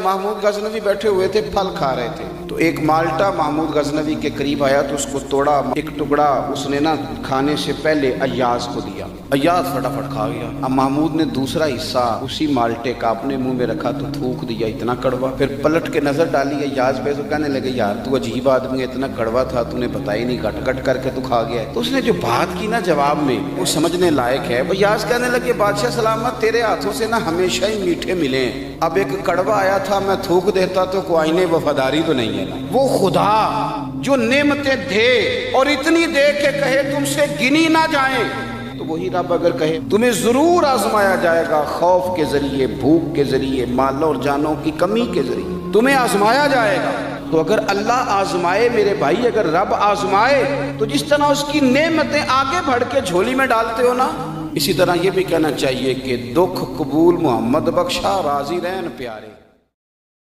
محمود غزنوی بیٹھے ہوئے تھے، پھل کھا رہے تھے، تو ایک مالٹا محمود غزنوی کے قریب آیا تو اس کو توڑا، ایک ٹکڑا اس نے نا کھانے سے پہلے ایاز کو دیا، ایاز فٹافٹ کھا گیا۔ اب محمود نے دوسرا حصہ اسی مالٹے کا اپنے منہ میں رکھا تو تھوک دیا، اتنا کڑوا۔ پھر پلٹ کے نظر ڈالی ایاز پہ تو کہنے لگے یار تو عجیب آدمی ہے، اتنا کڑوا تھا تو نے بتایا نہیں، گٹ گٹ کر کے تو کھا گیا ہے۔ تو اس نے جو بات کی نا جواب میں وہ سمجھنے لائق ہے۔ ایاز کہنے لگے بادشاہ سلامت، تیرے ہاتھوں سے نا ہمیشہ ہی میٹھے ملے ہیں، اب ایک کڑوا آیا تھا میں تھوک دیتا تو کوئی نہیں، وفاداری تو نہیں ہے نا۔ وہ خدا جو نعمتیں دے اور اتنی دے کہ کہے تم سے گنی نہ جائیں، تو وہی رب اگر کہے تمہیں ضرور آزمایا جائے گا، خوف کے ذریعے، بھوک کے ذریعے، مالوں اور جانوں کی کمی کے ذریعے تمہیں آزمایا جائے گا، تو اگر اللہ آزمائے میرے بھائی، اگر رب آزمائے تو جس طرح اس کی نعمتیں آگے بڑھ کے جھولی میں ڈالتے ہو نا، اسی طرح یہ بھی کہنا چاہیے کہ دکھ قبول محمد بخشا، راضی رہن پیارے۔